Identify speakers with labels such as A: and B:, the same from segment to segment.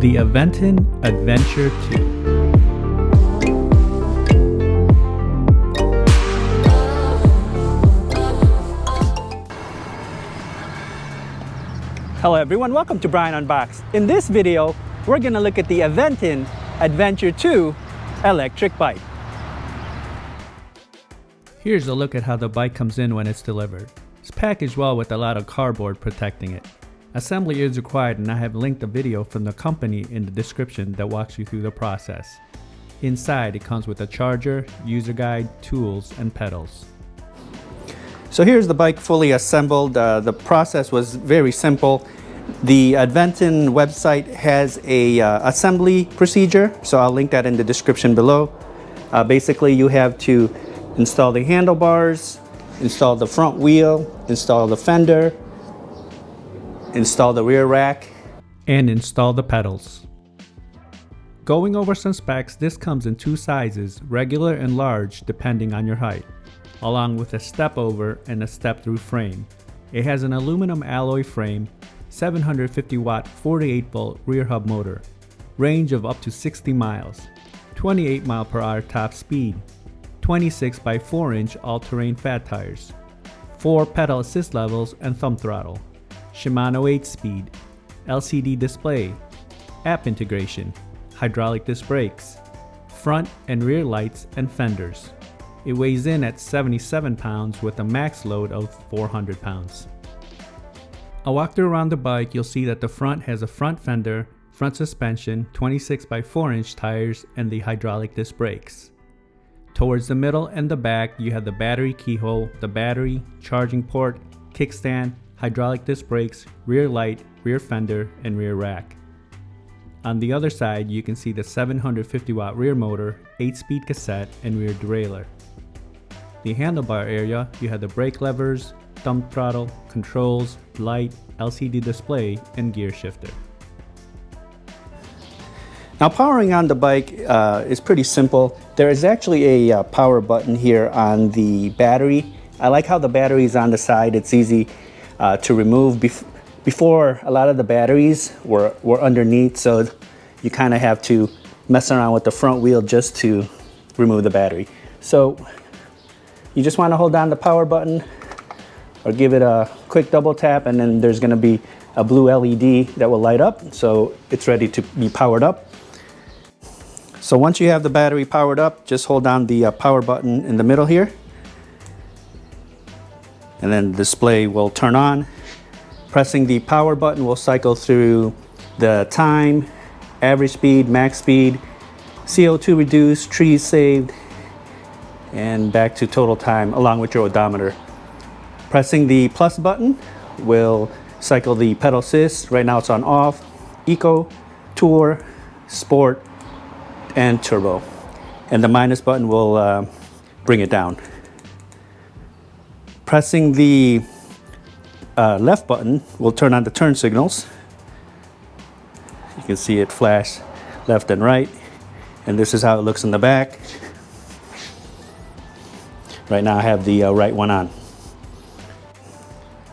A: The Aventon Adventure 2.
B: Hello everyone, welcome to Brian Unboxed. In this video, we're going to look at the Aventon Adventure 2 electric bike.
A: Here's a look at how the bike comes in when it's delivered. It's packaged well with a lot of cardboard protecting it. Assembly is required, and I have linked a video from the company in the description that walks you through the process. Inside, it comes with a charger, user guide, tools, and pedals.
B: So here's the bike fully assembled. The process was very simple. The Aventon website has a assembly procedure, so I'll link that in the description below. Basically, you have to install the handlebars, install the front wheel, install the fender, install the rear rack,
A: and install the pedals. Going over some specs, this comes in two sizes, regular and large depending on your height, along with a step over and a step through frame. It has an aluminum alloy frame, 750 watt 48 volt rear hub motor, range of up to 60 miles, 28 mile per hour top speed, 26 by 4 inch all-terrain fat tires, 4 pedal assist levels and thumb throttle, Shimano 8-speed, LCD display, app integration, hydraulic disc brakes, front and rear lights and fenders. It weighs in at 77 pounds with a max load of 400 pounds. I walked around the bike. You'll see that the front has a front fender, front suspension, 26 by 4 inch tires, and the hydraulic disc brakes. Towards the middle and the back, you have the battery keyhole, the battery, charging port, kickstand, hydraulic disc brakes, rear light, rear fender, and rear rack. On the other side, you can see the 750 watt rear motor, 8-speed cassette, and rear derailleur. The handlebar area, you have the brake levers, thumb throttle, controls, light, LCD display, and gear shifter.
B: Now, powering on the bike is pretty simple. There is actually a power button here on the battery. I like how the battery is on the side. It's easy to remove. Before, a lot of the batteries were underneath, so you kind of have to mess around with the front wheel just to remove the battery. So you just want to hold down the power button or give it a quick double tap, and then there's going to be a blue LED that will light up, so it's ready to be powered up. So once you have the battery powered up, just hold down the power button in the middle here, and then the display will turn on. Pressing the power button will cycle through the time, average speed, max speed, CO2 reduced, trees saved, and back to total time along with your odometer. Pressing the plus button will cycle the pedal assist. Right now it's on off, eco, tour, sport, and turbo. And the minus button will bring it down. Pressing the left button will turn on the turn signals. You can see it flash left and right, and this is how it looks in the back. Right now I have the right one on.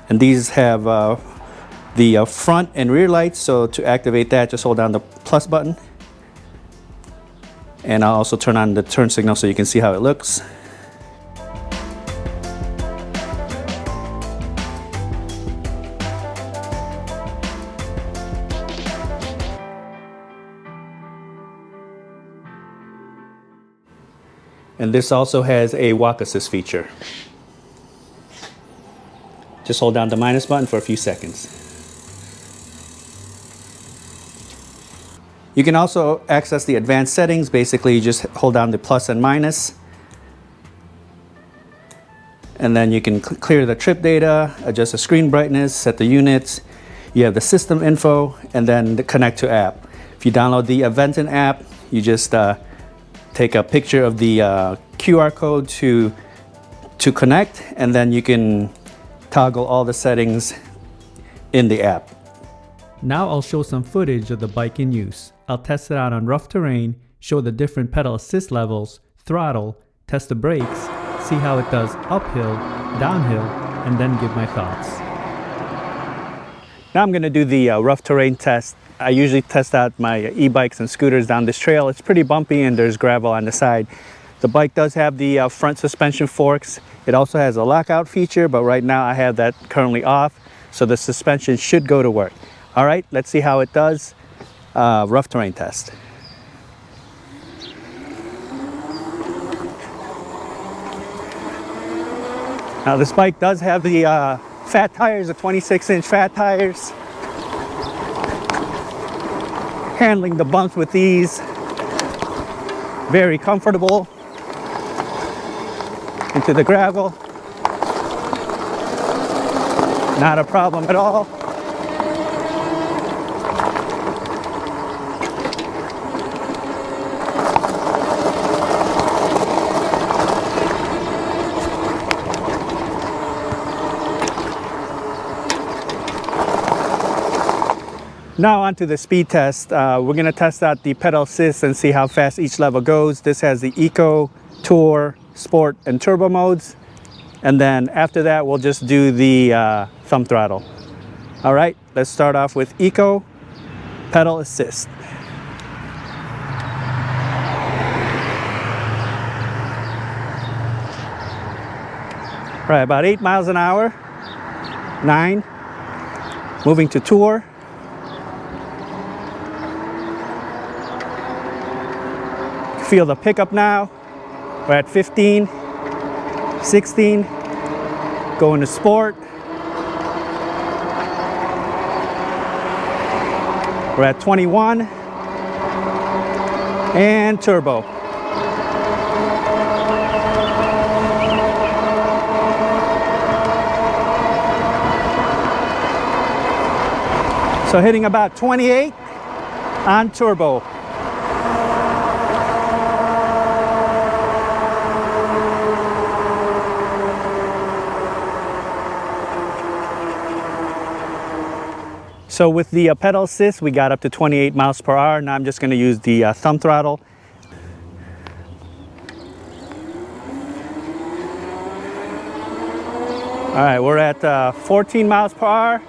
B: And these have the front and rear lights, so to activate that, just hold down the plus button. And I'll also turn on the turn signal so you can see how it looks. And this also has a walk assist feature. Just hold down the minus button for a few seconds. You can also access the advanced settings. Basically, you just hold down the plus and minus. And then you can clear the trip data, adjust the screen brightness, set the units. You have the system info, and then the connect to app. If you download the Aventon app, you just take a picture of the QR code to connect, and then you can toggle all the settings in the app.
A: Now I'll show some footage of the bike in use. I'll test it out on rough terrain, show the different pedal assist levels, throttle, test the brakes, see how it does uphill, downhill, and then give my thoughts.
B: Now I'm going to do the rough terrain test I usually test out my e-bikes and scooters down this trail. It's pretty bumpy and there's gravel on the side. The bike does have the front suspension forks. It also has a lockout feature, but right now I have that currently off, so the suspension should go to work. All right, let's see how it does. Rough terrain test. Now this bike does have the fat tires, the 26-inch fat tires. Handling the bumps with these, very comfortable. Into the gravel, not a problem at all. Now onto the speed test. We're going to test out the pedal assist and see how fast each level goes. This has the Eco, Tour, Sport, and Turbo modes. And then after that, we'll just do the thumb throttle. All right, let's start off with Eco, pedal assist. All right, about 8 miles an hour, 9. Moving to Tour. Feel the pickup now. We're at 15, 16, going to Sport. We're at 21, and Turbo. So hitting about 28 on Turbo. So with the pedal assist, we got up to 28 miles per hour. Now I'm just going to use the thumb throttle. All right, we're at 14 miles per hour.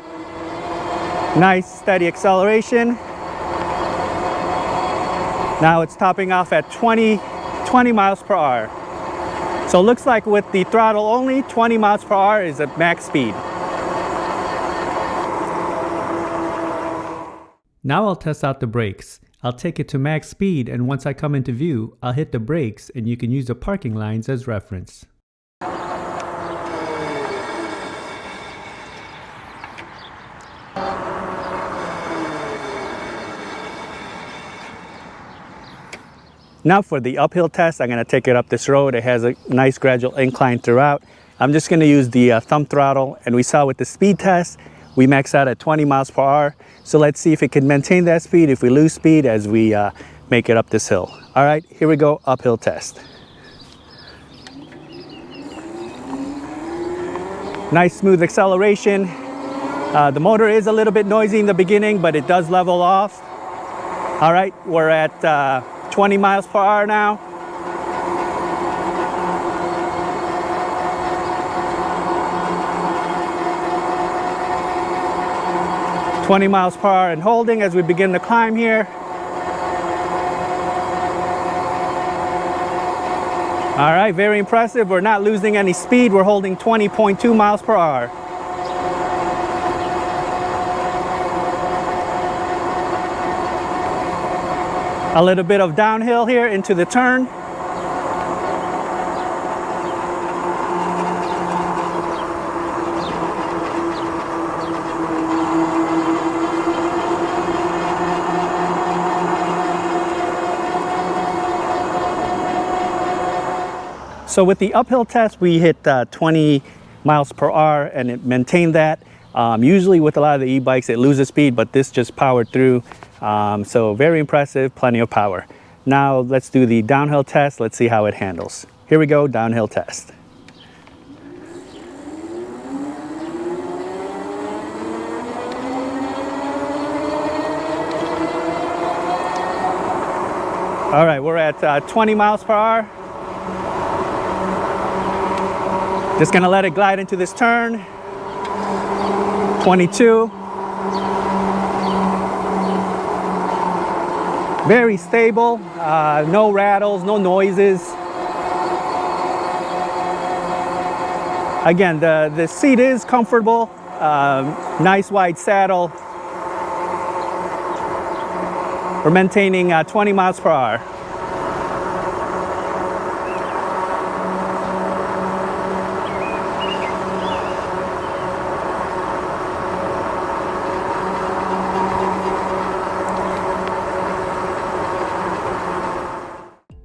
B: Nice steady acceleration. Now it's topping off at 20 miles per hour. So it looks like with the throttle only, 20 miles per hour is at max speed.
A: Now I'll test out the brakes. I'll take it to max speed, and once I come into view, I'll hit the brakes and you can use the parking lines as reference.
B: Now for the uphill test, I'm going to take it up this road. It has a nice gradual incline throughout. I'm just going to use the thumb throttle, and we saw with the speed test, we maxed out at 20 miles per hour. So let's see if it can maintain that speed, if we lose speed as we make it up this hill. All right, here we go, uphill test. Nice smooth acceleration. The motor is a little bit noisy in the beginning, but it does level off. All right, we're at 20 miles per hour now. "20 miles per hour and holding as we begin to climb here. All right, very impressive. We're not losing any speed. We're holding 20.2 miles per hour. A little bit of downhill here into the turn. So with the uphill test, we hit 20 miles per hour and it maintained that. Usually with a lot of the e-bikes, it loses speed, but this just powered through. So very impressive, plenty of power. Now let's do the downhill test. Let's see how it handles. Here we go, downhill test. All right, we're at 20 miles per hour. Just gonna let it glide into this turn. 22. Very stable, no rattles, no noises. Again, the seat is comfortable, nice wide saddle. We're maintaining 20 miles per hour.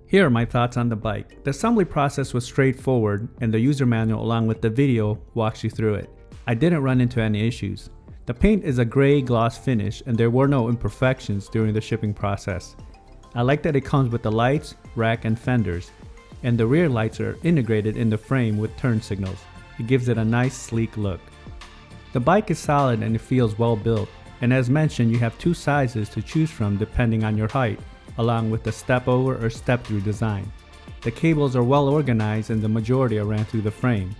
A: Here are my thoughts on the bike. The assembly process was straightforward, and the user manual along with the video walks you through it. I didn't run into any issues. The paint is a gray gloss finish and there were no imperfections during the shipping process. I like that it comes with the lights, rack and fenders, and the rear lights are integrated in the frame with turn signals. It gives it a nice sleek look. The bike is solid and it feels well built, and as mentioned you have two sizes to choose from depending on your height, along with the step over or step through design. The cables are well organized and the majority are ran through the frame.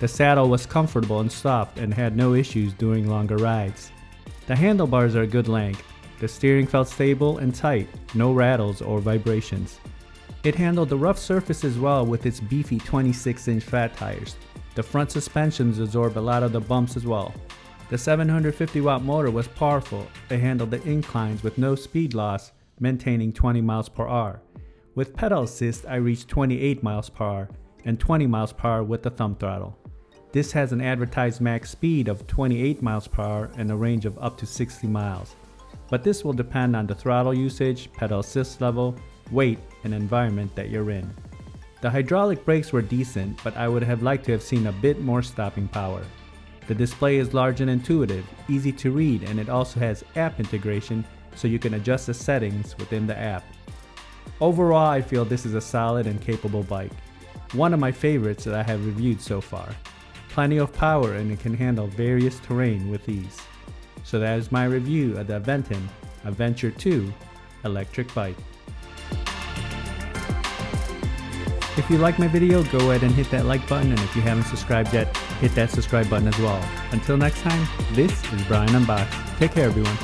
A: The saddle was comfortable and soft and had no issues during longer rides. The handlebars are a good length. The steering felt stable and tight, no rattles or vibrations. It handled the rough surfaces well with its beefy 26-inch fat tires. The front suspensions absorb a lot of the bumps as well. The 750 watt motor was powerful. It handled the inclines with no speed loss, maintaining 20 miles per hour. With pedal assist, I reached 28 miles per hour and 20 miles per hour with the thumb throttle. This has an advertised max speed of 28 miles per hour and a range of up to 60 miles. But this will depend on the throttle usage, pedal assist level, weight, and environment that you're in. The hydraulic brakes were decent, but I would have liked to have seen a bit more stopping power. The display is large and intuitive, easy to read, and it also has app integration so you can adjust the settings within the app. Overall, I feel this is a solid and capable bike. One of my favorites that I have reviewed so far. Plenty of power and it can handle various terrain with ease. So that is my review of the Aventon Aventure 2 electric bike. If you like my video, go ahead and hit that like button, and if you haven't subscribed yet, hit that subscribe button as well. Until next time, this is Brian Unboxed. Take care everyone.